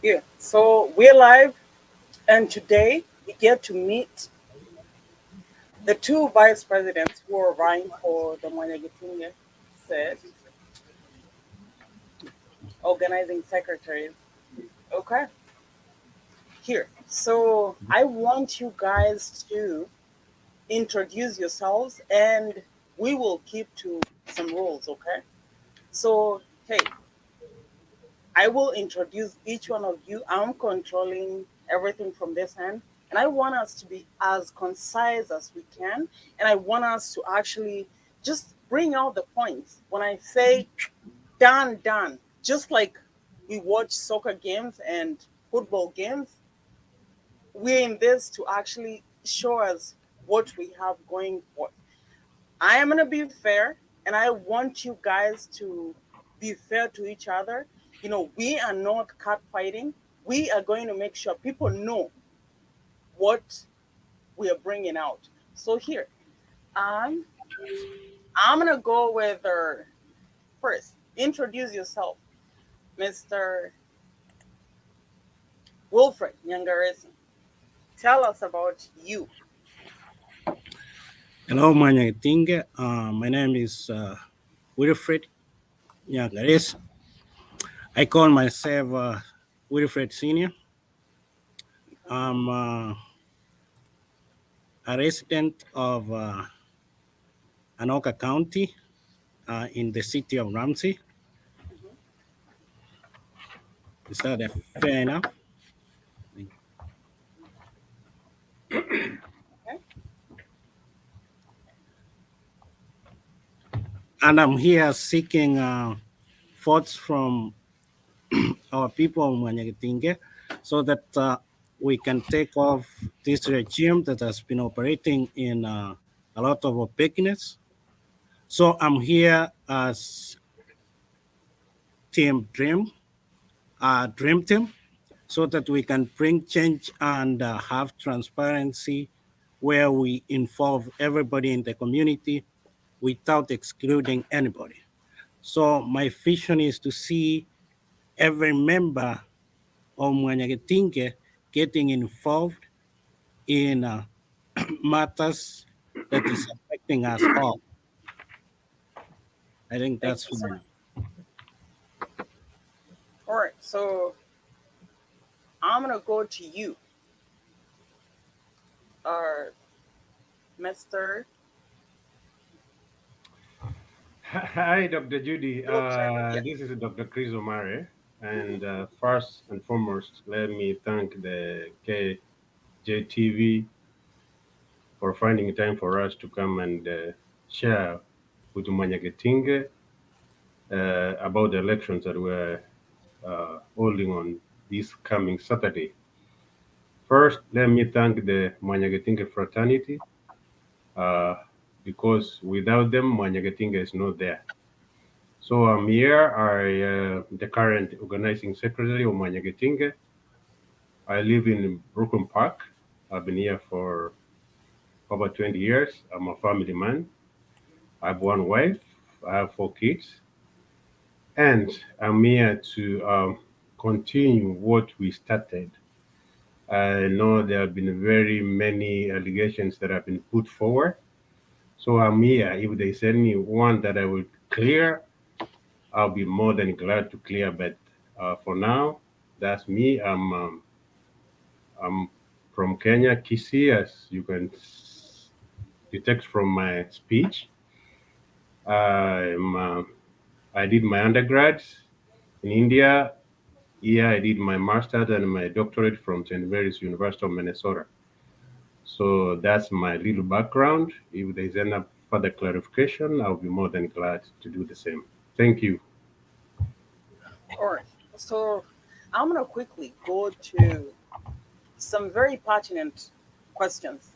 Yeah, so we're live, and today we get to meet the two vice presidents who are vying for the Mwanyagetinge said organizing secretaries. Okay, here. So I want you guys to introduce yourselves, and we will keep to some rules. Okay, so hey, I will introduce each one of you. I'm controlling everything from this end. And I want us to be as concise as we can. And I want us to actually just bring out the points. When I say done, done, just like we watch soccer games and football games, we're in this to actually show us what we have going for. I am going to be fair, and I want you guys to be fair to each other. We are not cat fighting. We are going to make sure people know what we are bringing out. So here, um, I'm going to go with first. Introduce yourself, Mr. Wilfred Nyangaresi. Tell us about you. Hello, Mwanyagetinge. My name is WILFRED. NYANGARESI. I call myself WILFRED Senior. I'm a resident of Anoka County in the city of Ramsey. Mhm. Is that fair enough? Okay. And I'm here seeking votes from our people of Mwanyagetinge so that we can take off this regime that has been operating in a lot of opaqueness. So I'm here as Team Dream Team, so that we can bring change and have transparency where we involve everybody in the community without excluding anybody. So my vision is to see every member of Mwanyagetinge getting involved in matters that is affecting us all. I think Thank that's you, sir. fine. All right. So I'm going to go to you, Mr. Hi, Dr. Judy. Wilfred. Yeah. This is Dr. Chris OMARE. And first and foremost, let me thank the KJTV for finding time for us to come and share with Mwanyagetinge about the elections that we're holding on this coming Saturday. First, let me thank the Mwanyagetinge fraternity uh, because without them, Mwanyagetinge is not there. So I'm here. The current organizing secretary of Mwanyagetinge. I live in Brooklyn Park. I've been here for over 20 years. I'm a family man. I have one wife. I have four kids. And I'm here to continue what we started. I know there have been very many allegations that have been put forward. So I'm here. If there's anyone that I will clear, I'll be more than glad to clear. But for now, that's me. I'm from Kenya, Kisii, as you can detect from my speech. I'm, I did my undergrad in India. Here, I did my master's and my doctorate from St. Mary's University of Minnesota. So that's my little background. If there's any further clarification, I'll be more than glad to do the same. Thank you. All right. So I'm going to quickly go to some very pertinent questions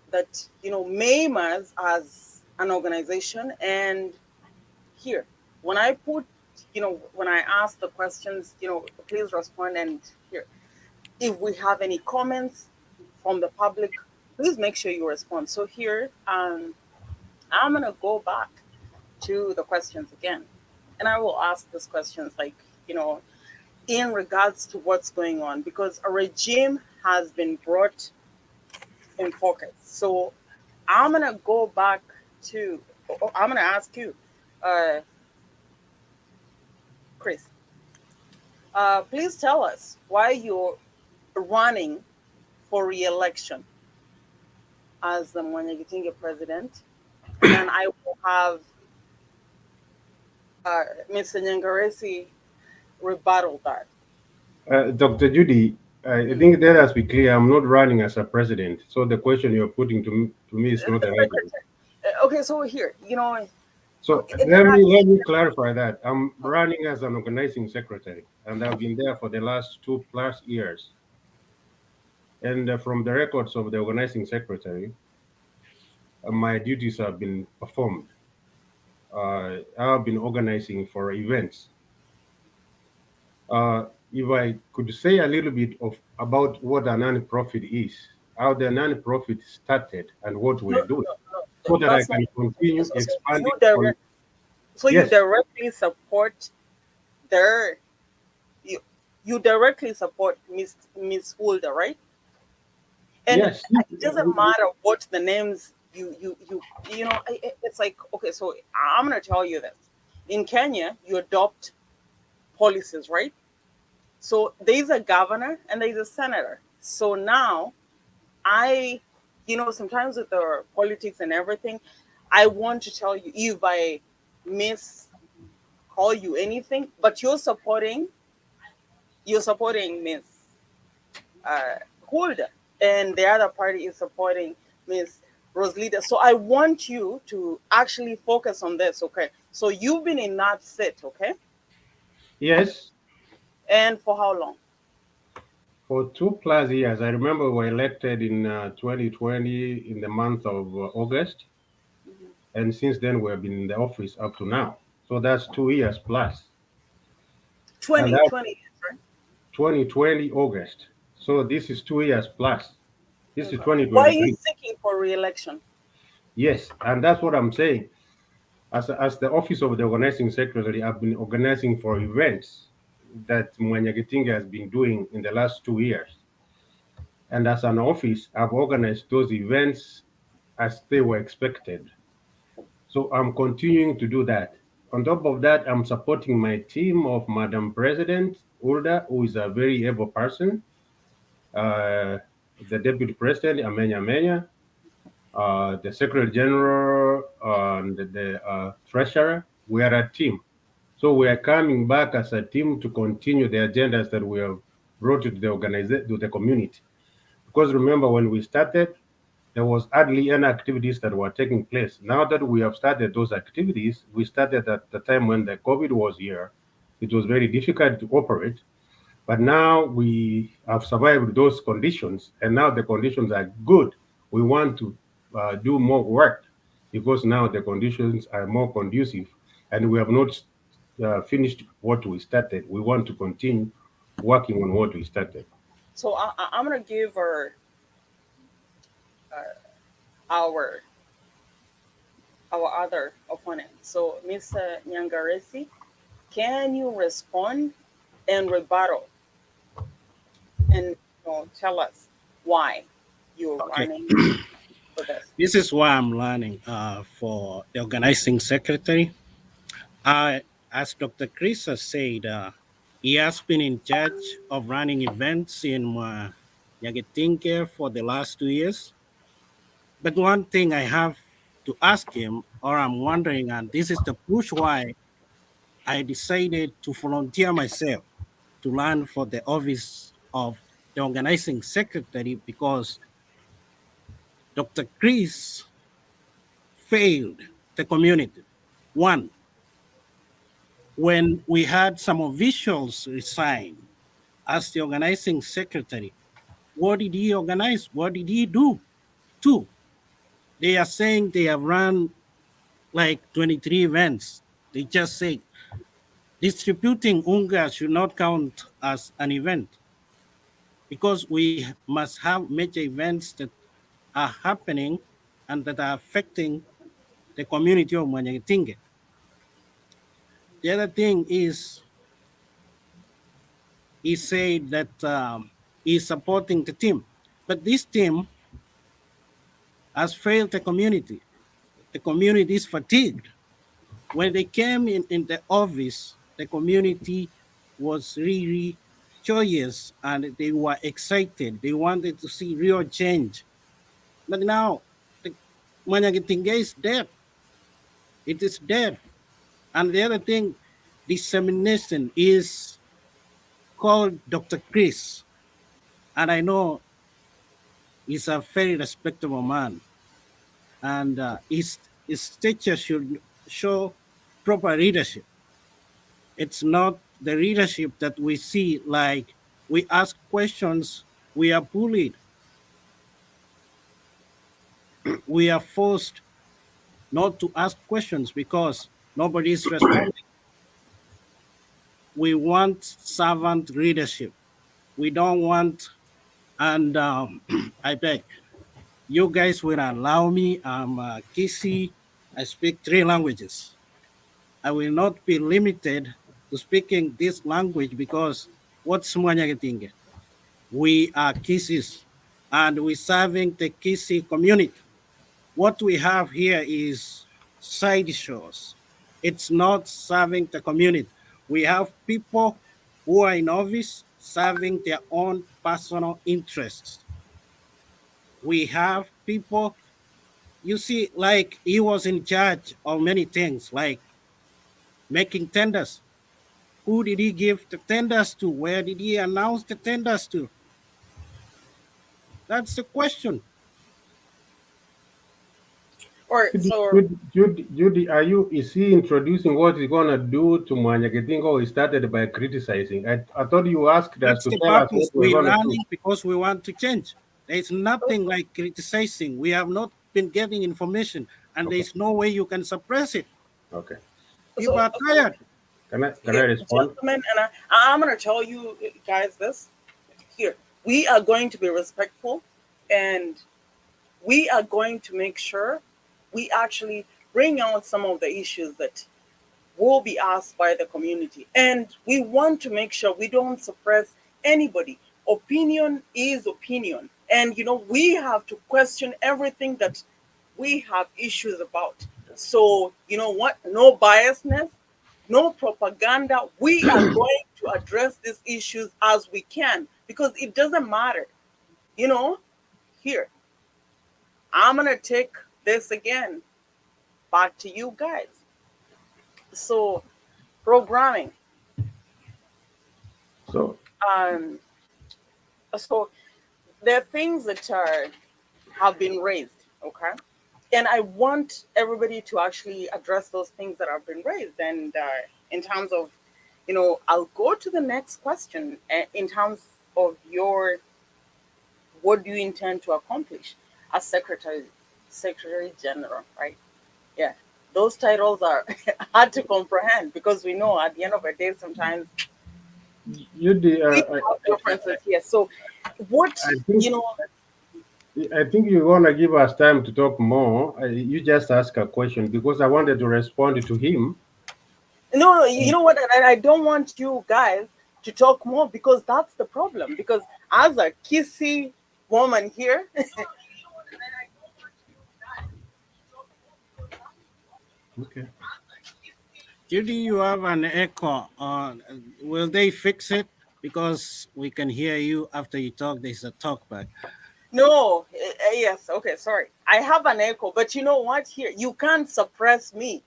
that, MAME as an organization. And here, when I put, when I ask the questions, please respond. And here, if we have any comments from the public, please make sure you respond. So here, I'm going to go back to the questions again. And I will ask these questions like, you know, in regards to what's going on, because a regime has been brought in focus. So I'm gonna go back to. I'm gonna ask you, uh, Chris. Please tell us why you're running for re-election as the Mwanyagetinge president, and then I will have Mr. Nyangaresi rebuttal that. Dr. Judy, I Mm. think that has to be clear. I'm not running as a president. So the question you're putting to me is not The the right one. secretary. Okay, so here, So in that let me clarify that. I'm running as an organizing secretary, and I've been there for the last 2+ years. And from the records of the organizing secretary, my duties have been performed. I've been organizing for events. If I could say a little bit of about what a non-profit is, how the non-profit started, and what no, we're doing, no, no, so that I that's not. can continue So you expanding on. direct, so you Yes, directly support their you you directly support Miss Hulda, right? And yes, it doesn't matter what the names it's like, okay, so I'm gonna tell you this. In Kenya, you adopt policies, right? So there's a governor and there's a senator. So now I, sometimes with the politics and everything, I want to tell you if I miss call you anything, but you're supporting Miss uh, Hulda, and the other party is supporting Miss Roslita. So I want you to actually focus on this, okay? So you've been in that seat, okay? yes. And for how long? For 2+ years, I remember we were elected in 2020 in the month of August, and since then we have been in the office up to now. So that's 2 years plus, and 20, that's 20 years, right? 2020 August. So this is 2 years plus. This is Okay. Why are you 2023. seeking for re-election? Yes, and that's what I'm saying. As the office of the organizing secretary, I've been organizing for events that Mwanyagetinge has been doing in the last 2 years. And as an office, I've organized those events as they were expected. So I'm continuing to do that. On top of that, I'm supporting my team of Madam President Ulda, who is a very able person, uh, the Deputy President Amenya Amenya, the Secretary General, and the Treasurer. We are a team. So we are coming back as a team to continue the agendas that we have brought to the organization, to the community. Because remember, when we started, there was hardly any activities that were taking place. Now that we have started those activities, we started at the time when the COVID was here. It was very difficult to operate, but now we have survived those conditions, and now the conditions are good. We want to do more work because now the conditions are more conducive, and we have not finished what we started. We want to continue working on what we started. So I'm gonna give our other opponent. So Mr. Nyangaresi, can you respond and rebuttal and tell us why you're Okay. running for this? This is why I'm running for the organizing secretary. As Dr. Chris has said, he has been in charge of running events in Nyagetinke for the last 2 years. But one thing I have to ask him, or I'm wondering, and this is the push why I decided to volunteer myself to run for the office of the organizing secretary, because Dr. Chris failed the community. One, when we had some officials resign as the organizing secretary, what did he organize? What did he do? Two, they are saying they have run like 23 events. They just say distributing unga should not count as an event, because we must have major events that are happening and that are affecting the community of Mwanyagetinge. The other thing is he said that he's supporting the team. But this team has failed the community. The community is fatigued. When they came in the office, the community was really joyous and they were excited. They wanted to see real change. But now, the Mwanyagetinge is dead. It is dead. And the other thing, dissemination is called Dr. Chris. And I know he's a very respectable man. And his teacher should show proper leadership. It's not the leadership that we see, like we ask questions, we are bullied, we are forced not to ask questions because nobody is responding. We want servant leadership. We don't want, and I beg, you guys will allow me. I'm Kisi. I speak three languages. I will not be limited to speaking this language because what's Mwanyagetinge? We are Kisis and we're serving the Kisi community. What we have here is side shows. It's not serving the community. We have people who are in office serving their own personal interests. We have people, you see, like he was in charge of many things, like making tenders. Who did he give the tenders to? Where did he announce the tenders to? That's the question. All right, Judy, so Judy, Judy, is he introducing what he's gonna do to Mwanyagetinge, or he started by criticizing? I thought you asked us That's to the tell us purpose. what we're We're gonna do. learning because we want to change. There's nothing like criticizing. We have not been getting information, and Okay, there's no way you can suppress it. okay. People are tired. Can I here, respond? gentlemen, and I'm going to tell you guys this. Here, we are going to be respectful, and we are going to make sure we actually bring out some of the issues that will be asked by the community. And we want to make sure we don't suppress anybody. Opinion is opinion. And, we have to question everything that we have issues about. So, you know what? No biasness, no propaganda. We are going to address these issues as we can because it doesn't matter. You know, here, I'm going to take this again back to you guys. So, programming. So, Um, so there are things that have been raised, okay, and I want everybody to actually address those things that have been raised. And in terms of, I'll go to the next question. In terms of your, what do you intend to accomplish as secretary general, right? Yeah, those titles are hard to comprehend because we know at the end of the day sometimes Judy, we have differences here. So what, I think you know you wanna give us time to talk more. You just ask a question because I wanted to respond to him. No, you know what? And I don't want you guys to talk more because that's the problem. Because as a kissy woman here, Okay. Judy, you have an echo. Will they fix it? Because we can hear you after you talk. There's a talk back. no, yes, okay, sorry, I have an echo, but you know what? Here, you can't suppress me.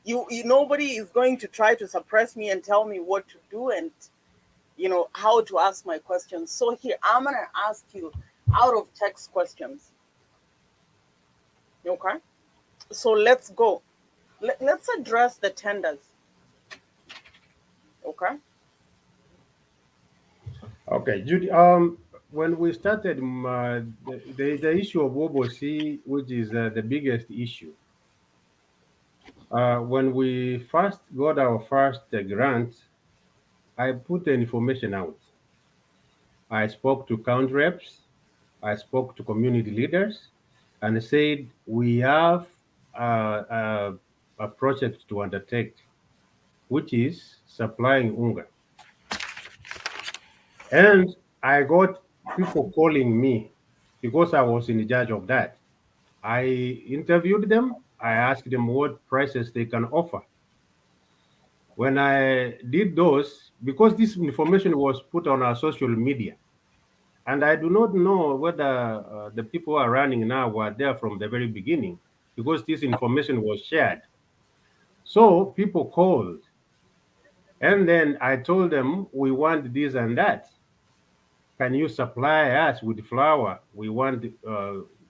Nobody is going to try to suppress me and tell me what to do and how to ask my questions. So here, I'm gonna ask you out of text questions. Okay, so let's go. Let's address the tenders. Okay. Okay, Judy. When we started, the issue of Wobosi, which is the biggest issue. When we first got our first grant, I put the information out. I spoke to county reps, I spoke to community leaders, and said we have a project to undertake, which is supplying unga. And I got people calling me because I was in charge of that. I interviewed them. I asked them what prices they can offer. When I did those, because this information was put on our social media, and I do not know whether the people who are running now were there from the very beginning, because this information was shared. So people called, and then I told them we want this and that. Can you supply us with flour? We want,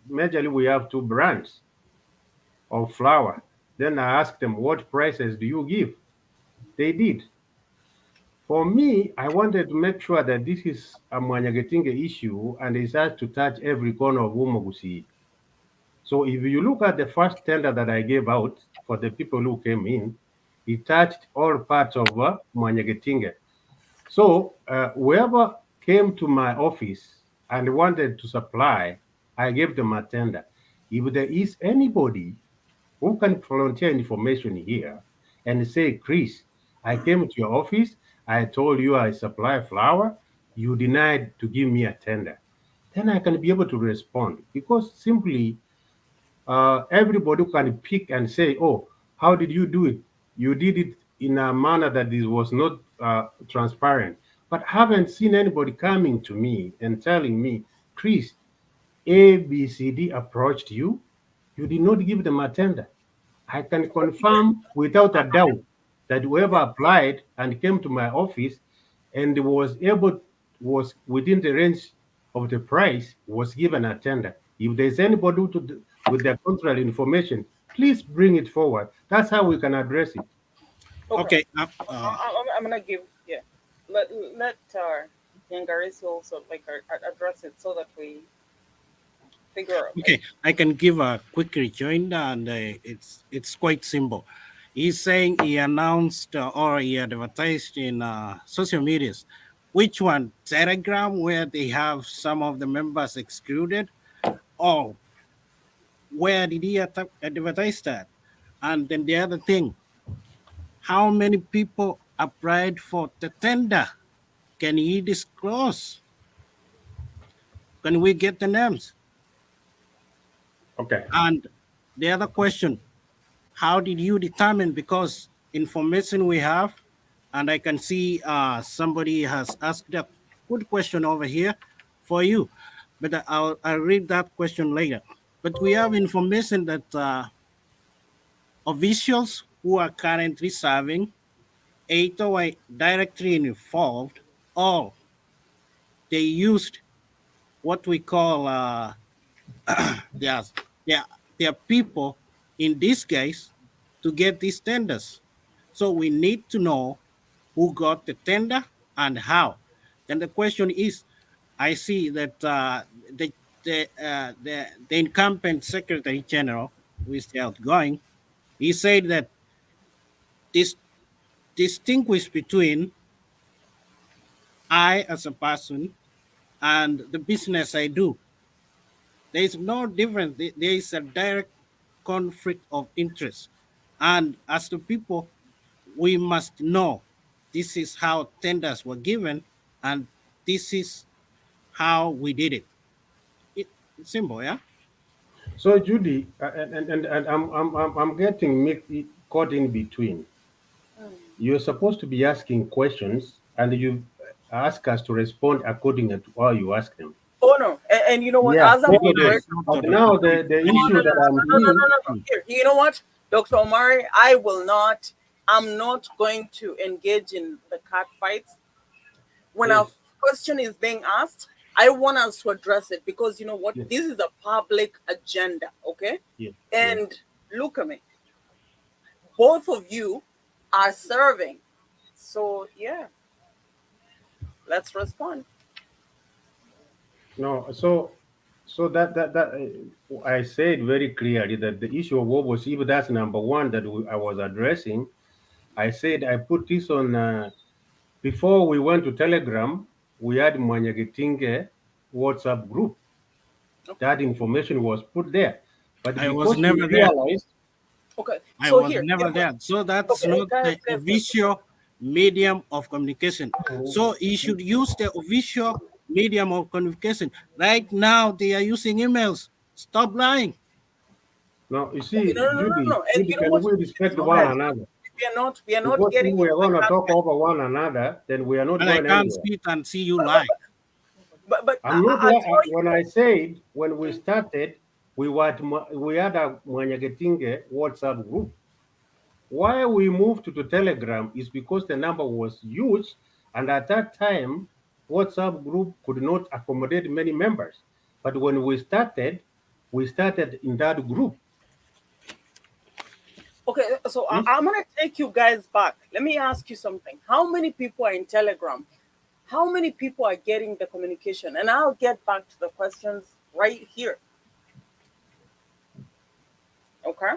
majorly we have two brands of flour. Then I asked them, what prices do you give? They did. For me, I wanted to make sure that this is a Mwanyagetinge issue and it has to touch every corner of Umogusi. So if you look at the first tender that I gave out for the people who came in, it touched all parts of Mwanyagetinge. So whoever came to my office and wanted to supply, I gave them a tender. If there is anybody who can volunteer information here and say, Chris, I came to your office, I told you I supply flour, you denied to give me a tender, then I can be able to respond because simply everybody can pick and say, oh, how did you do it? You did it in a manner that this was not transparent. But I haven't seen anybody coming to me and telling me, Chris, A, B, C, D approached you. You did not give them a tender. I can confirm without a doubt that whoever applied and came to my office and was within the range of the price was given a tender. If there's anybody with the contrary information, please bring it forward. That's how we can address it. Okay. Okay. I'm gonna give, yeah. Let Yangaresi also like address it so that we figure out. Like, Okay, I can give a quick rejoinder, and it's quite simple. He's saying he announced or he advertised in social medias. Which one? Telegram, where they have some of the members excluded, or where did he advertise that? And then the other thing, how many people applied for the tender? Can he disclose? Can we get the names? Okay. And the other question, how did you determine? Because information we have, and I can see somebody has asked a good question over here for you, but I'll read that question later. But we have information that officials who are currently serving, either were directly involved, or they used what we call their, their, their people in this case to get these tenders. So we need to know who got the tender and how. Then the question is, I see that the incumbent Secretary General, who is the outgoing, he said that this distinguish between I as a person and the business I do. There is no difference. There is a direct conflict of interest. And as the people, we must know this is how tenders were given and this is how we did it. It's simple, yeah? So Judy, and I'm getting caught in between. You're supposed to be asking questions, and you ask us to respond according to how you ask them. oh no, and you know what? Yeah, As a No, no, okay. moderator, it's not But totally. now the no, no, issue no, that no, I'm no, no, no, no, seeing, no, no. Here, you know what, Dr. Omari, I will not. I'm not going to engage in the cat fights when a yes, question is being asked. I want us to address it because you know what? yes, This is a public agenda, okay? yes, yes. And look at me. Both of you are serving. So, yeah, let's respond. No, so I said very clearly that the issue of Wobos, if that's number one that I was addressing, I said I put this on before we went to Telegram. We had Mwanyagetinge WhatsApp group. Okay. That information was put there, but I was because we never there. realized, Okay. I So, was here, never here's what. there. So that's Okay, not guys, the guys, guys. Okay. official medium of communication. So you should use the official medium of communication. Right now, they are using emails. Stop lying. Now, you Okay, see, no, no, no, no, Judy, no. And Judy, you know can what? we respect Go one ahead. another? We are not Because if getting we into are the going to talk content. over one another, then we are not But I going can't anywhere. speak and see you But lie. I'm not I'll tell when you. I said when we started, we had a Mwanyagetinge WhatsApp group. Why we moved to the Telegram is because the number was huge, and at that time, WhatsApp group could not accommodate many members. But when we started in that group. Okay, so Yes. I'm gonna take you guys back. Let me ask you something. How many people are in Telegram? How many people are getting the communication? And I'll get back to the questions right here. Okay.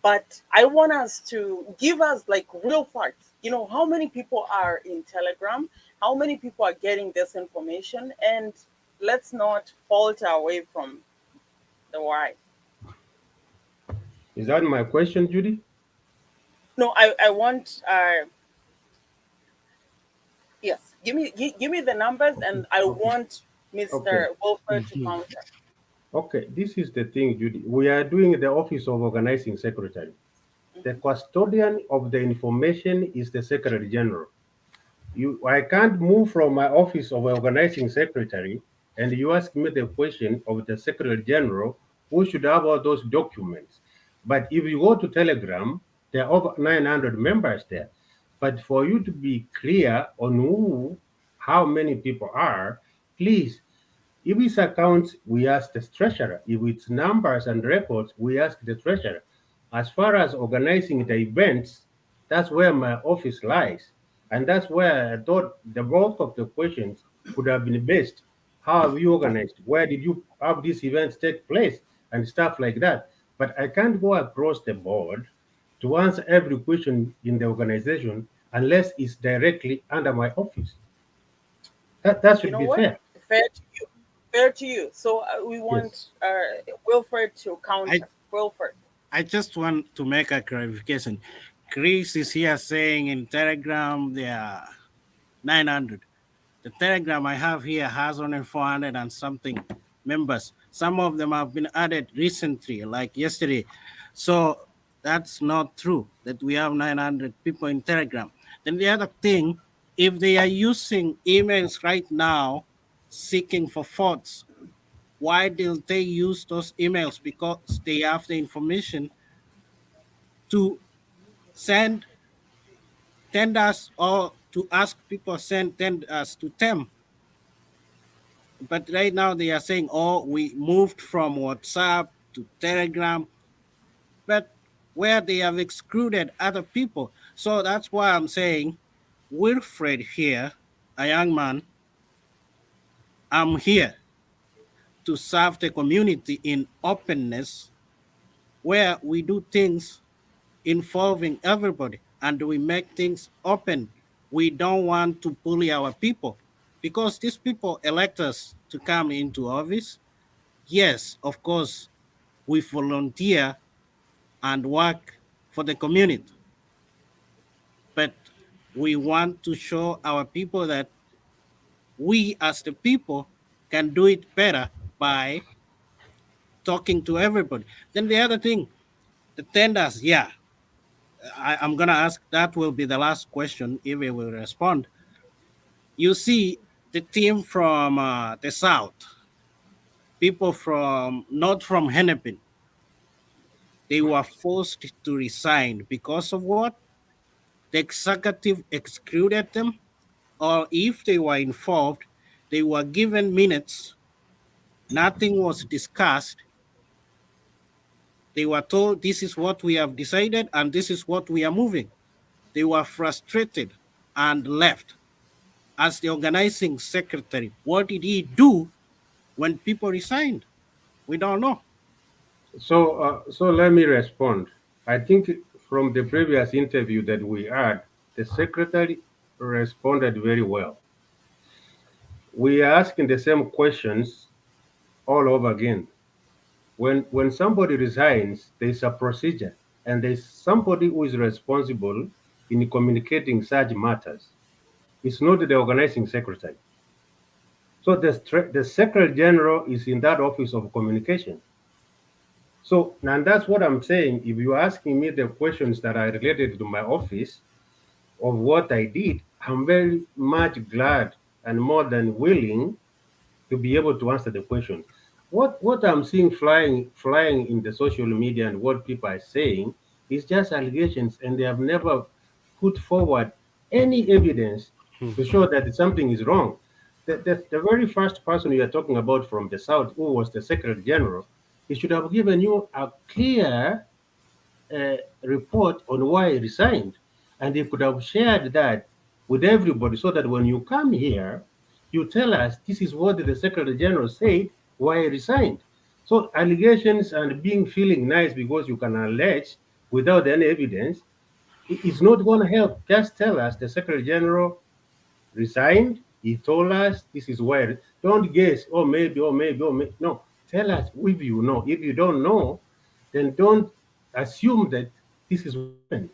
But I want us to give us like real facts. How many people are in Telegram? How many people are getting this information? And let's not falter away from the why. Is that my question, Judy? No, I want yes. Give me the numbers, and I Okay. want Okay. Mr. Wilfred to Mhm. counter. Okay. This is the thing, Judy. We are doing the Office of Organizing Secretary. The custodian of the information is the Secretary General. I can't move from my office of organizing secretary, and you ask me the question of the secretary general who should have all those documents. But if you go to Telegram, there are over 900 members there. But for you to be clear on how many people are, please, if it's accounts, we ask the treasurer. If it's numbers and records, we ask the treasurer. As far as organizing the events, that's where my office lies. And that's where I thought the bulk of the questions could have been based. How have you organized? Where did you have these events take place? And stuff like that. But I can't go across the board to answer every question in the organization unless it's directly under my office. That You should know be what? fair. Fair to you. Fair to you. So we Yes. want Wilfred to I counter. Wilfred. I just want to make a clarification. Chris is here saying in Telegram there are 900. The Telegram I have here has only 400 and something members. Some of them have been added recently, like yesterday. So that's not true that we have 900 people in Telegram. Then the other thing, if they are using emails right now seeking for votes, why did they use those emails? Because they have the information to send tenders or to ask people send tenders to them. But right now they are saying, oh, we moved from WhatsApp to Telegram, but where they have excluded other people. So that's why I'm saying, Wilfred here, a young man, I'm here to serve the community in openness where we do things involving everybody and we make things open. We don't want to bully our people because these people elect us to come into office. Yes, of course, we volunteer and work for the community, but we want to show our people that we as the people can do it better by talking to everybody. Then the other thing, the tenders, yeah, I'm gonna ask. That will be the last question if we will respond. You see, the team from the south, people from not from Hennepin, they were forced to resign because of what? The executive excluded them, or if they were involved, they were given minutes. Nothing was discussed. They were told, this is what we have decided and this is what we are moving. They were frustrated and left. As the organizing secretary, what did he do when people resigned? We don't know. So let me respond. I think from the previous interview that we had, the secretary responded very well. We are asking the same questions all over again. When somebody resigns, there's a procedure, and there's somebody who is responsible in communicating such matters. It's not the organizing secretary. So the Secretary General is in that office of communication. So, and that's what I'm saying. If you're asking me the questions that are related to my office of what I did, I'm very much glad and more than willing to be able to answer the questions. What I'm seeing flying in the social media and what people are saying is just allegations, and they have never put forward any evidence to show that something is wrong. The very first person you are talking about from the south, who was the Secretary General, he should have given you a clear report on why he resigned, and he could have shared that with everybody so that when you come here, you tell us this is what the Secretary General said why he resigned. So allegations and being feeling nice because you can allege without any evidence is not going to help. Just tell us the Secretary General resigned. He told us this is why. Don't guess. Oh, maybe. Oh, maybe. Oh, maybe. No. Tell us if you know. If you don't know, then don't assume that this is what happened.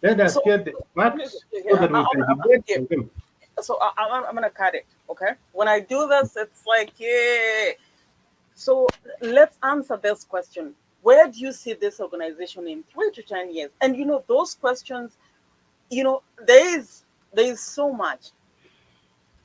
Let us So get the please, facts so yeah, that we can debate yeah. on them. So I'm gonna cut it. Okay. When I do this, it's like yeah. So let's answer this question. Where do you see this organization in 3 to 10 years? And those questions. There is so much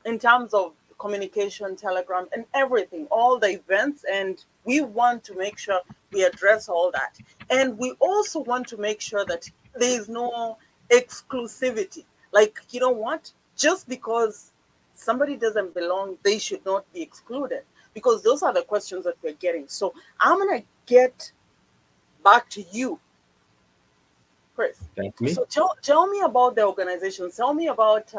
in terms of communication, telegram, and everything, all the events, and we want to make sure we address all that. And we also want to make sure that there is no exclusivity. Like, you know what? Just because somebody doesn't belong, they should not be excluded. Because those are the questions that we're getting. So I'm going to get back to you, Chris. That's me. So tell me about the organization. Tell me about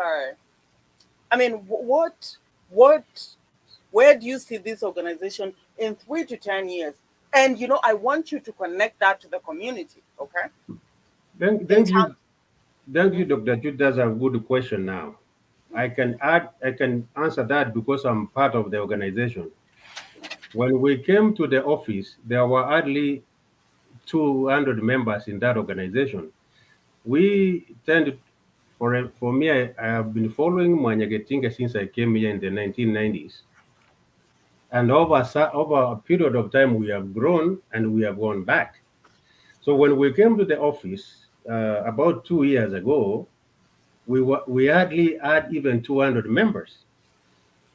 I mean, what, where do you see this organization in 3 to 10 years? And I want you to connect that to the community, okay? Thank, In thank terms, you, thank you, Dr. Jude. That's a good question. Now, I can answer that because I'm part of the organization. When we came to the office, there were hardly 200 members in that organization. We tend for me, I have been following Mwanyagetinge since I came here in the 1990s. And over a period of time, we have grown and we have gone back. So when we came to the office about 2 years ago, we hardly had even 200 members.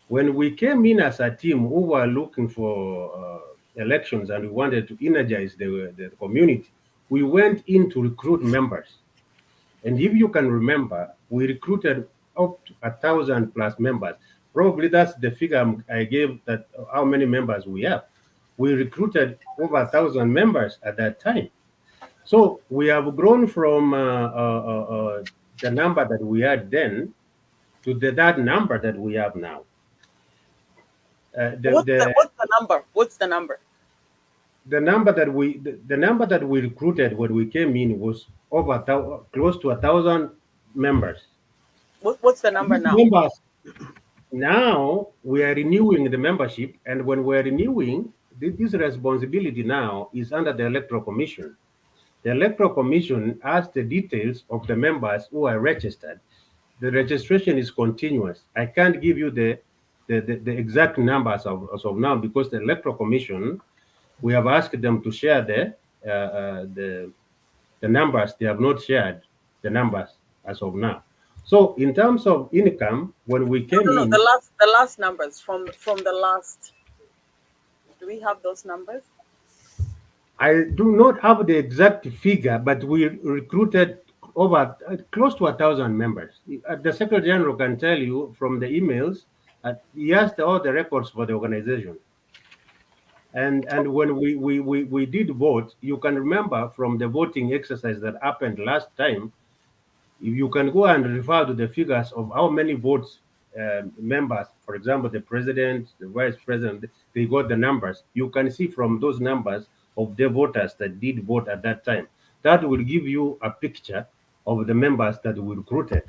When we came in as a team who were looking for elections and we wanted to energize the community, we went in to recruit members. And if you can remember, we recruited up to 1,000 plus members. Probably that's the figure I gave, that how many members we have. We recruited over 1,000 members at that time. So we have grown from the number that we had then to that number that we have now. The, what's the the what's the number? What's the number? the number that we recruited when we came in was close to 1,000 members. What's the number These now? members. Now we are renewing the membership, and when we're renewing, this responsibility now is under the Electoral Commission. The Electoral Commission has the details of the members who are registered. The registration is continuous. I can't give you the exact numbers as of now because the Electoral Commission, we have asked them to share the numbers. They have not shared the numbers as of now. So in terms of income, when we No, came no, no. The in, last numbers from the last. Do we have those numbers? I do not have the exact figure, but we recruited over close to 1,000 members. The Secretary General can tell you from the emails. He has all the records for the organization. And when we did vote, you can remember from the voting exercise that happened last time, you can go and refer to the figures of how many votes members, for example, the president, the vice president, they got the numbers. You can see from those numbers of the voters that did vote at that time. That will give you a picture of the members that we recruited.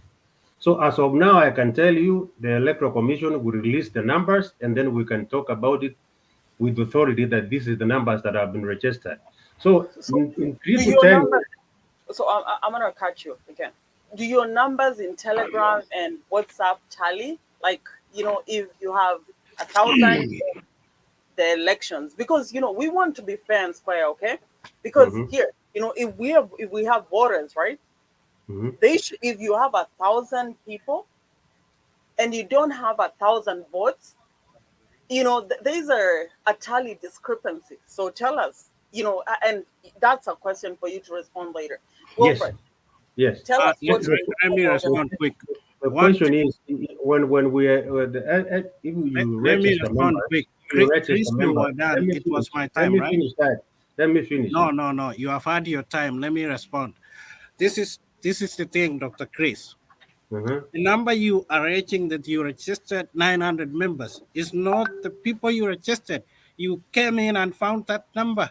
So as of now, I can tell you the Electoral Commission will release the numbers, and then we can talk about it with authority that this is the numbers that have been registered. So So in three to your 10 number. So I'm gonna cut you again. do your numbers in Telegram and WhatsApp tally? Like, if you have 1,000 the elections, because we want to be fair and square, okay? Because Mm-hmm. here, if we have voters, right? Mm-hmm. They should, if you have 1,000 people and you don't have 1,000 votes, there's a tally discrepancy. So tell us, and that's a question for you to respond later. Yes. Wilfred, Yes. tell us Let, what's The, your let me about the, respond voting. quick. the One question thing, is when we are if you let me register respond members, quick. you register Chris members. Let Miwadan, me it was finish. my Let time, me right? finish that. Let me finish it. No, no, no. You have had your time. Let me respond. This is the thing, Dr. Chris. Uh-huh. The number you are reaching that you registered 900 members is not the people you registered. You came in and found that number.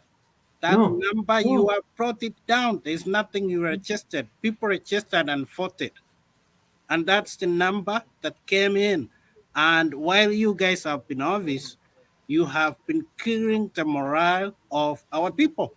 That No, number you no. have brought it down. There's nothing you registered. People registered and voted. And that's the number that came in. And while you guys have been office, you have been killing the morale of our people.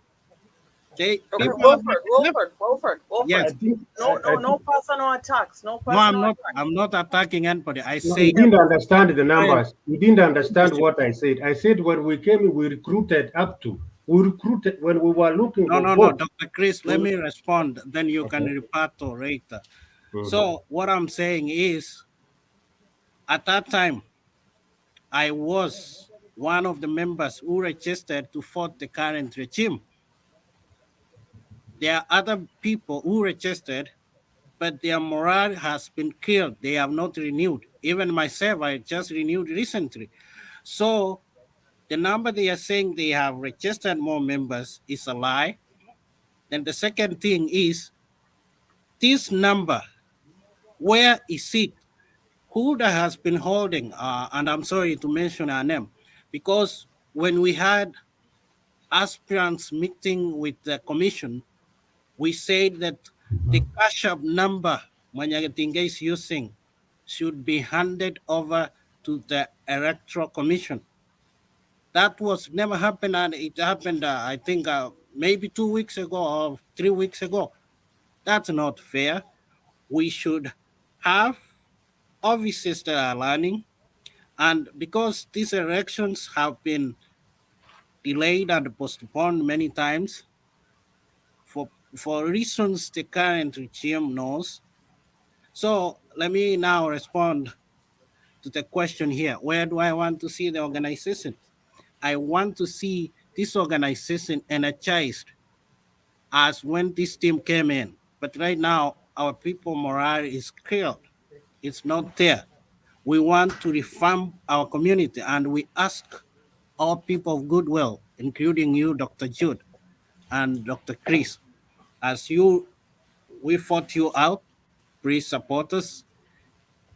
Okay, People have Wilfred, left. Wilfred, Wilfred, Wilfred. I Yes. think No, I no, no think personal attacks. No No, I'm personal not. attacks. I'm not attacking anybody. I no, say you didn't understand the when numbers. You didn't understand listen. what I said. I said when we came in, we recruited up to. We recruited when we were looking No, for no, no, votes. Dr. Chris, let We, me respond. Then you can okay. repart to later. Mm-hmm. So what I'm saying is, at that time, I was one of the members who registered to vote the current regime. There are other people who registered, but their morale has been killed. They have not renewed. Even myself, I just renewed recently. So the number they are saying they have registered more members is a lie. And the second thing is this number, where is it? Who that has been holding, and I'm sorry to mention her name, because when we had aspirants meeting with the commission, we said that the cash up number Mwanyagetinge is using should be handed over to the electoral commission. That was never happened, and it happened, I think, maybe 2 weeks ago or 3 weeks ago. That's not fair. We should have officers that are learning, and because these elections have been delayed and postponed many times for reasons the current regime knows. So let me now respond to the question here. Where do I want to see the organization? I want to see this organization energized as when this team came in. But right now, our people morale is killed. It's not there. We want to reform our community, and we ask all people of goodwill, including you, Dr. Jude and Dr. Chris, as we fought you out, please support us,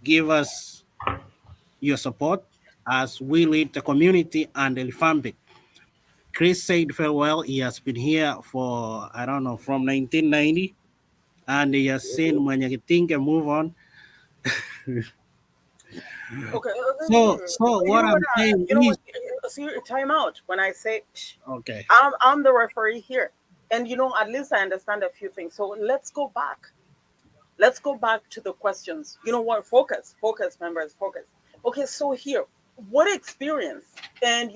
give us your support as we lead the community and reform it. Chris said farewell. He has been here for, I don't know, from 1990, and he has seen Mwanyagetinge move on. Okay, So you what know what? I'm saying You know what? is, See, time out. When I say, okay, I'm the referee here, and at least I understand a few things. So let's go back. Let's go back to the questions. You know what? Focus, focus, members, focus. Okay, so here, what experience? And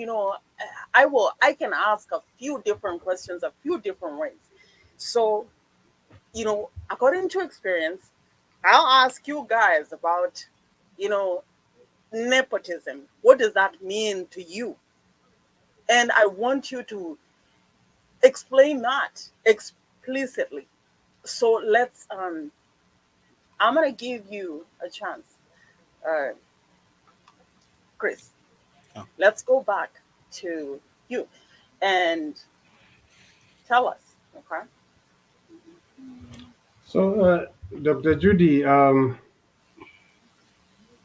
I can ask a few different questions, a few different ways. So according to experience, I'll ask you guys about, you know, nepotism. What does that mean to you? And I want you to explain that explicitly. So I'm gonna give you a chance, uh, Chris. oh, Let's go back to you and tell us, okay? So, Dr. Judy,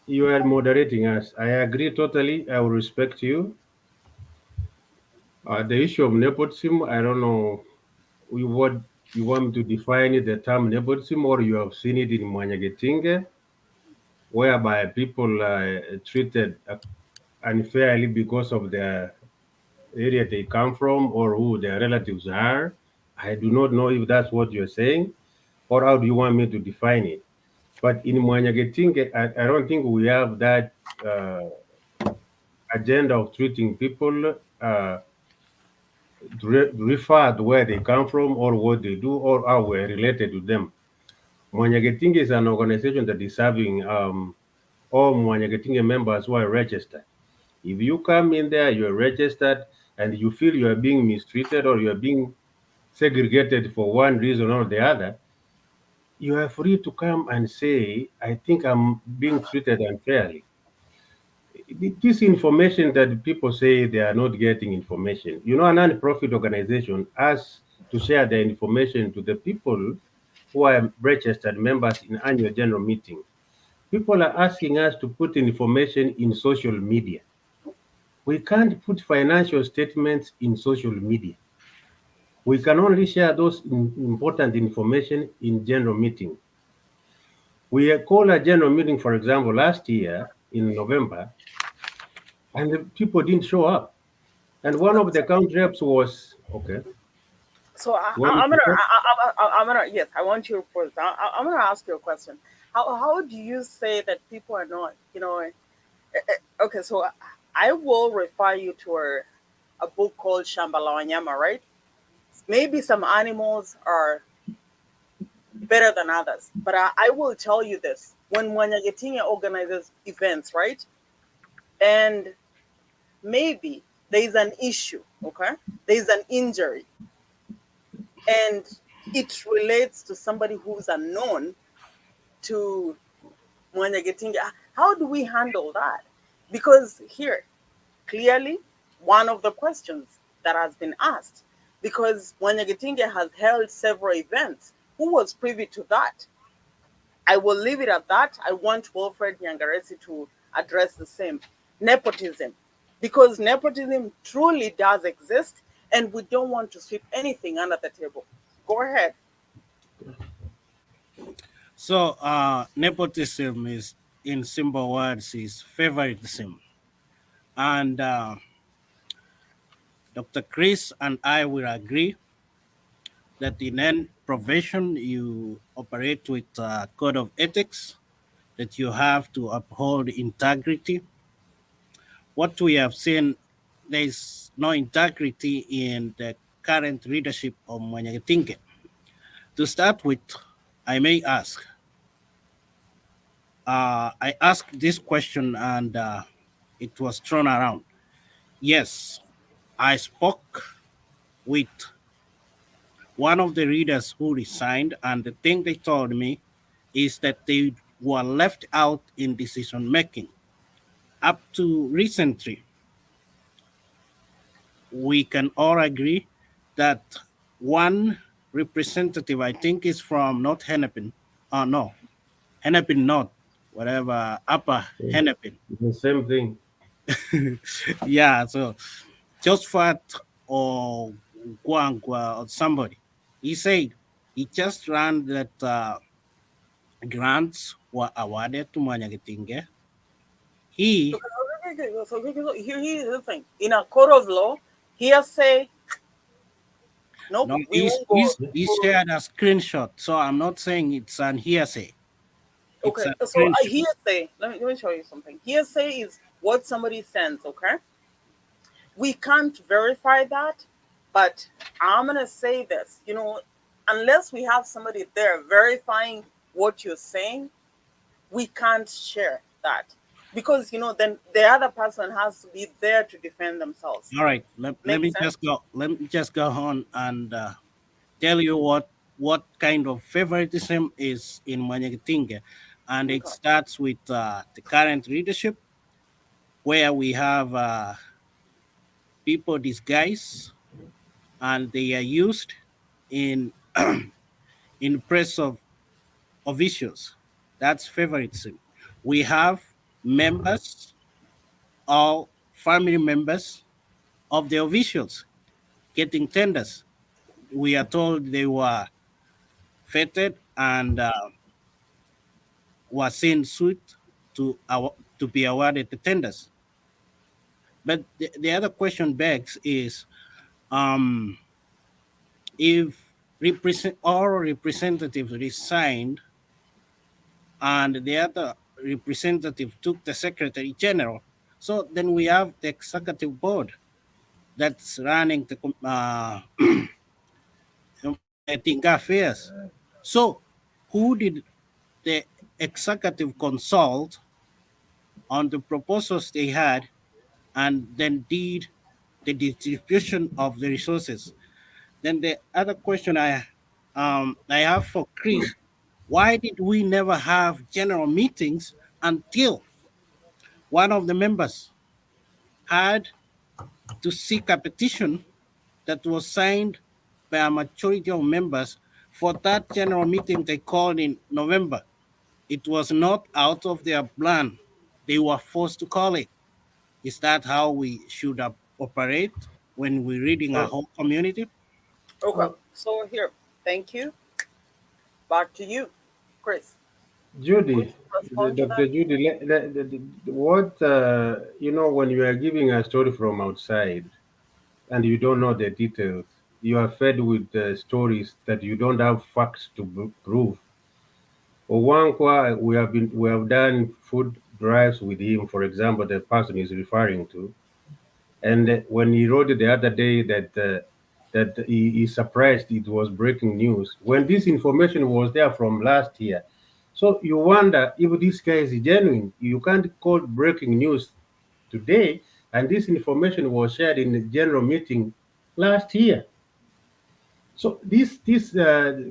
you are moderating us. I agree totally. I will respect you. The issue of nepotism, I don't know what you want me to define it, the term nepotism, or you have seen it in Mwanyagetinge, whereby people are treated unfairly because of the area they come from or who their relatives are. I do not know if that's what you're saying. or how do you want me to define it? But in Mwanyagetinge, I don't think we have that agenda of treating people refer to where they come from or what they do or how we're related to them. Mwanyagetinge is an organization that is serving all Mwanyagetinge members who are registered. If you come in there, you're registered, and you feel you are being mistreated or you are being segregated for one reason or the other, you are free to come and say, I think I'm being treated unfairly. This information that people say they are not getting information, a non-profit organization has to share the information to the people who are registered members in annual general meeting. People are asking us to put information in social media. We can't put financial statements in social media. We can only share those important information in general meeting. We called a general meeting, for example, last year in November, and the people didn't show up. And one of the country reps was okay. So You want me to talk? I'm gonna, yes, I want you first. I'm gonna ask you a question. How do you say that people are not, okay, so I will refer you to a book called Shambhala Wanyama, right? Maybe some animals are better than others, but I will tell you this: when Mwanyagetinge organizes events, right, and maybe there is an issue, okay, there is an injury, and it relates to somebody who's unknown to Mwanyagetinge. How do we handle that? Because here, clearly, one of the questions that has been asked, because Mwanyagetinge has held several events, who was privy to that? I will leave it at that. I want Wilfred Nyangaresi to address the same. Nepotism. Because nepotism truly does exist, and we don't want to sweep anything under the table. Go ahead. So, nepotism is, in simple words, is favoritism. And Dr. Chris and I will agree that in any profession you operate with a code of ethics, that you have to uphold integrity. What we have seen, there is no integrity in the current leadership of Mwanyagetinge. To start with, I may ask, I asked this question and it was thrown around. Yes, I spoke with one of the readers who resigned, and the thing they told me is that they were left out in decision making. Up to recently, we can all agree that one representative, I think, is from North Hennepin. No, Hennepin North, whatever, Upper Hennepin. The same thing. Yeah, so Josephat or Guangua or somebody. He said he just ran that grants were awarded to Mwanyagetinge. He, So here's the thing. In a court of law, hearsay, nope, no, we won't go. he shared a screenshot. So I'm not saying it's an hearsay. It's Okay, a so a screenshot. hearsay, let me show you something. Hearsay is what somebody sends, okay? We can't verify that, but I'm going to say this, unless we have somebody there verifying what you're saying, we can't share that. Because, then the other person has to be there to defend themselves. All right, let Make me sense? just go. Let me just go on and tell you what kind of favoritism is in Mwanyagetinge, and it Okay. starts with the current leadership, where we have people disguised and they are used in in press of issues. That's favoritism. We have members or family members of the officials getting tenders. We are told they were feted and were seen suit to be awarded the tenders. But the other question begs is, um, if all representatives resigned, and the other representative took the secretary general. So then we have the executive board that's running the Mwanyagetinge affairs. So who did the executive consult on the proposals they had and then did the distribution of the resources? Then the other question I have for Chris: why did we never have general meetings until one of the members had to seek a petition that was signed by a majority of members for that general meeting they called in November? It was not out of their plan. They were forced to call it. Is that how we should operate when we're reading a Oh, whole community? Okay. oh, So here, thank you. Back to you, Chris. Could Judy, you respond to Dr. that? Judy, what when you are giving a story from outside and you don't know the details, you are fed with stories that you don't have facts to prove. Owankwa, we have done food drives with him, for example, the person is referring to, and when he wrote it the other day that he is surprised it was breaking news when this information was there from last year. So you wonder if this guy is genuine. You can't call breaking news today, and this information was shared in the general meeting last year. So these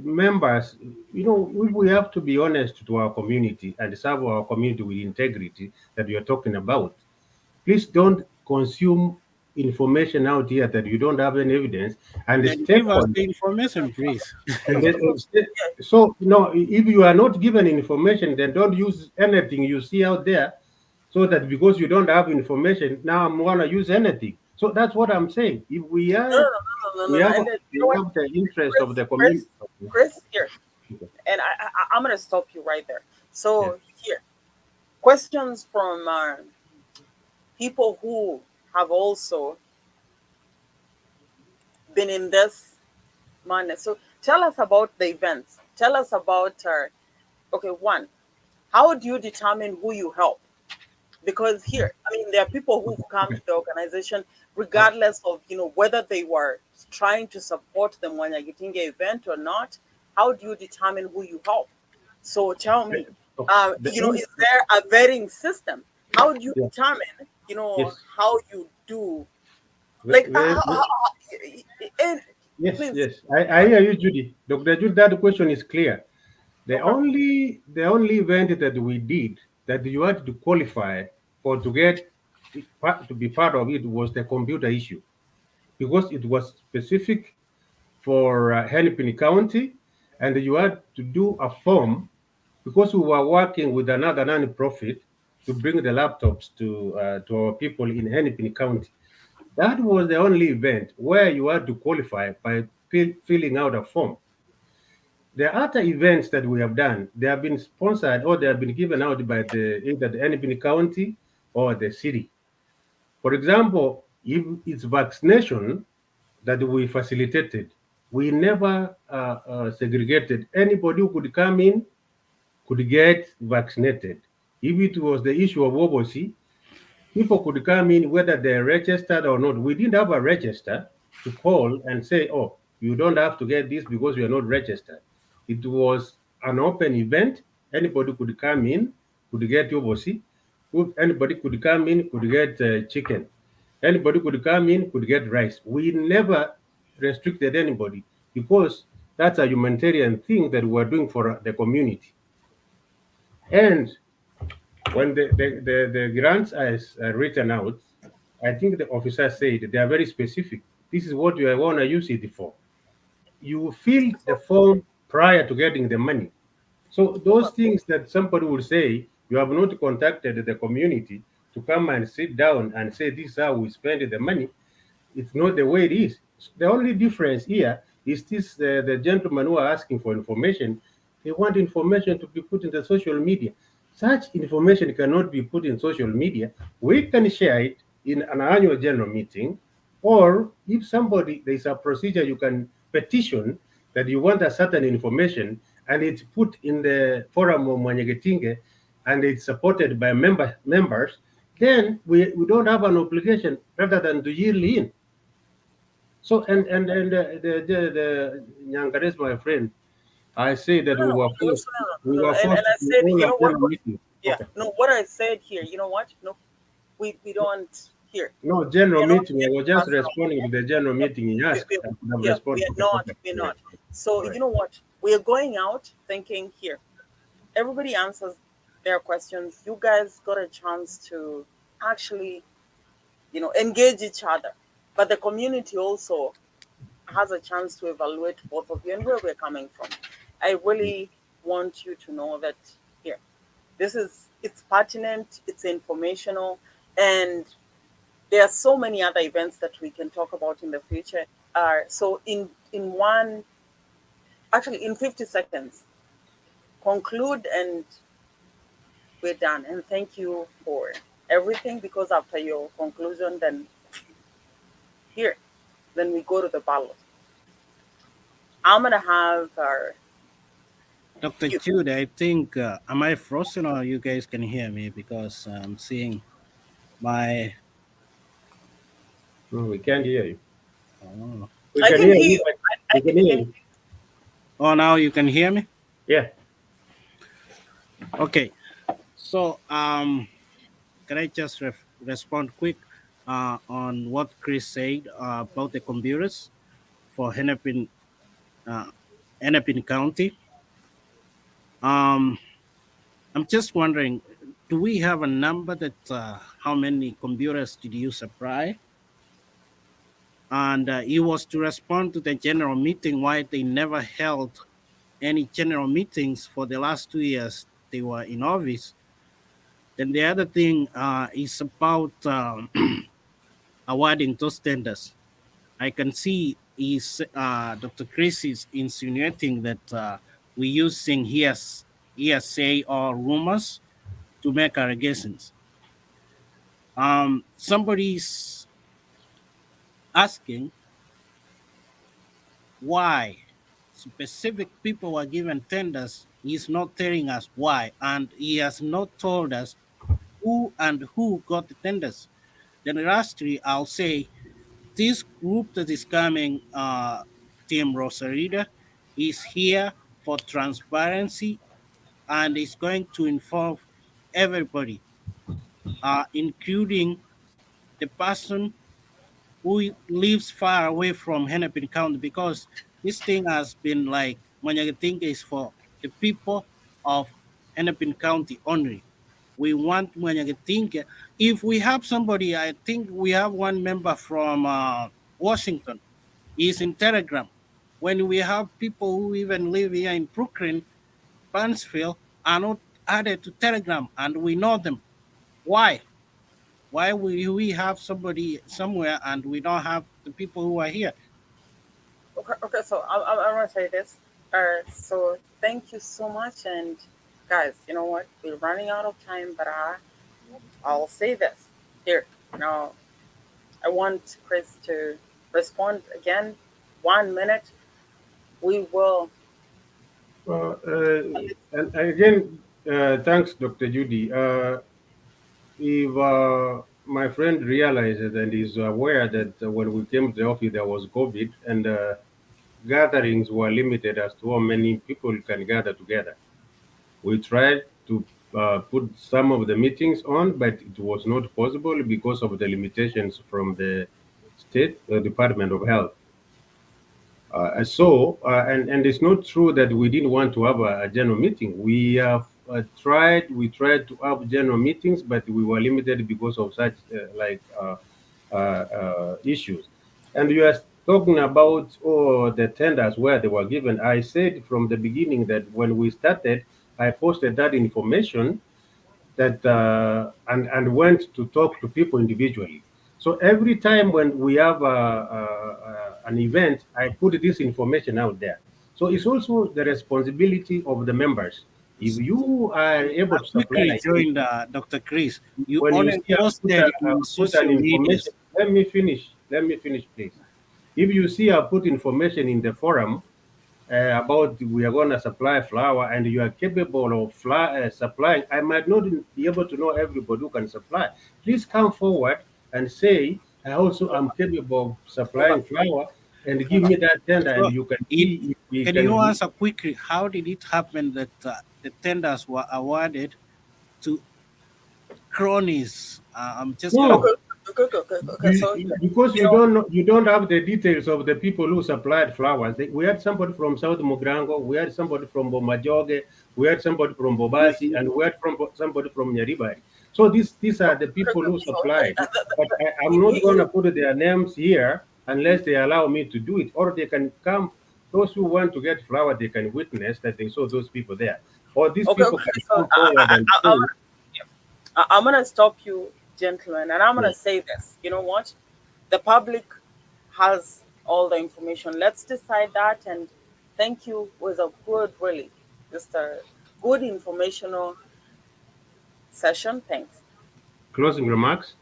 members, we have to be honest to our community and serve our community with integrity that we are talking about. Please don't consume information out here that you don't have any evidence and Then stay give us on. the information, please. And then, so no, if you are not given information, then don't use anything you see out there. So that because you don't have information, now I'm gonna use anything. So that's what I'm saying. If we No, no, are, no, no, no, we no, no. have, And then, you know we what, have the interest of Chris, the Chris, community. Chris, here, Okay. and I'm gonna stop you right there. Yeah. So here, questions from people who have also been in this manner. So tell us about the events. Tell us about okay, one, how do you determine who you help? Because here, I mean, there are people who've come to the organization Uh, regardless of whether they were trying to support the Mwanyagetinge event or not. How do you determine who you help? So tell me, okay. is there a vetting system? How do you Yeah. determine, Yes. how you do, like, and Yes. please, Yes. I hear you, Judy. Dr. Judy, that question is clear. okay, The only event that we did that you had to qualify for to get to be part of it was the computer issue because it was specific for Hennepin County, and you had to do a form because we were working with another non-profit to bring the laptops to our people in Hennepin County. That was the only event where you had to qualify by filling out a form. The other events that we have done, they have been sponsored or they have been given out by either the Hennepin County or the city. For example, if it's vaccination that we facilitated, we never segregated. Anybody who could come in could get vaccinated. If it was the issue of Obosi, people could come in whether they're registered or not. We didn't have a register to call and say, oh, you don't have to get this because you're not registered. It was an open event. Anybody could come in, could get Yobosi. Anybody could come in, could get chicken. Anybody could come in, could get rice. We never restricted anybody because that's a humanitarian thing that we're doing for the community. And when the grants are written out, I think the officer said they are very specific. This is what you are going to use it for. You fill the form prior to getting the money. So okay, those things that somebody will say, you have not contacted the community to come and sit down and say this is how we spend the money. It's not the way it is. The only difference here is this: the gentlemen who are asking for information, they want information to be put in the social media. Such information cannot be put in social media. We can share it in an annual general meeting, or if somebody, there's a procedure you can petition that you want a certain information and it's put in the forum of Mwanyagetinge and it's supported by members, then we don't have an obligation rather than to yield in. So the Nyangares, my friend, I say that No, no, we no, no. were And forced I to said, all you know what? attend a meeting. Yeah, Okay. no, what I said here, you know what? No, we don't here. No, general We are not meeting. I getting was just personal. responding to the general Yeah, meeting he we, asked. we, I could have yeah, we responded. are Okay, not. okay. We're All right. not. So All right. you know what? We are going out thinking here. Everybody answers their questions. You guys got a chance to actually, engage each other. But the community also has a chance to evaluate both of you and where we're coming from. I really want you to know that here, it's pertinent, it's informational, and there are so many other events that we can talk about in the future. So in 50 seconds, conclude and we're done. And thank you for everything because after your conclusion, here, then we go to the ballot. I'm gonna have our Dr. you. Jude, I think, am I frozen or you guys can hear me? Because I'm seeing my, No, we can't hear you. oh, We I can can hear hear you, you. but I we can can hear hear you. oh, now you can hear me? Yeah. Okay. So, can I just respond quick on what Chris said about the computers for uh, Hennepin County? Um, I'm just wondering, do we have a number that how many computers did you supply? And he was to respond to the general meeting why they never held any general meetings for the last 2 years they were in office. Then the other thing is about awarding those tenders. I can see Dr. Chris is insinuating that we're using hearsay or rumors to make allegations. Somebody's asking why specific people were given tenders. He's not telling us why, and he has not told us who got the tenders. Then lastly, I'll say this group that is coming, Team Rosarida, is here for transparency and is going to involve everybody, including the person who lives far away from Hennepin County, because this thing has been like Mwanyagetinge is for the people of Hennepin County only. We want Mwanyagetinge. If we have somebody, I think we have one member from Washington. He's in Telegram. When we have people who even live here in Brooklyn, Pansfield, are not added to Telegram, and we know them. Why? Why will we have somebody somewhere and we don't have the people who are here? Okay, okay. So I'm gonna say this. So thank you so much, and guys, you know what? We're running out of time, but I'll say this here. Now, I want Chris to respond again. 1 minute. We will. Uh, uh, and again, thanks, Dr. Judy. If my friend realizes and is aware that when we came to the office there was COVID and gatherings were limited as to how many people can gather together. We tried to put some of the meetings on, but it was not possible because of the limitations from the state Department of Health. And it's not true that we didn't want to have a general meeting. We have we tried to have general meetings, but we were limited because of such issues. And you are talking about the tenders where they were given. I said from the beginning that when we started, I posted that information that and went to talk to people individually. So every time when we have an event, I put this information out there. So it's also the responsibility of the members. If you are able I to supply quickly like this, joined Dr. Chris. You when you only see I posted in put an social information, medias. let me finish, please. If you see I put information in the forum, about we are going to supply flour and you are capable of supplying, I might not be able to know everybody who can supply. Please come forward and say, I also am capable of Okay. supplying flour and give me that tender and So you can it, see if we can you can. answer quickly, how did it happen that the tenders were awarded to cronies? I'm just gonna. No, Okay. So because you know, you don't have the details of the people who supplied flowers. We had somebody from South Mugrango, we had somebody from Bomajoge, we had somebody from Bobasi, and we had somebody from Nyaribari. So these are the people who so supplied. But I'm not going to put their names here unless they allow me to do it, or they can come. Those who want to get flower, they can witness that they saw those people there, or these people okay. can So come forward and say, I'm gonna stop you, gentlemen, and I'm gonna "Yeah, say this. You know what? The public has all the information. Let's decide that. And thank you. Was a good, really, just a good informational session. Thanks. closing remarks."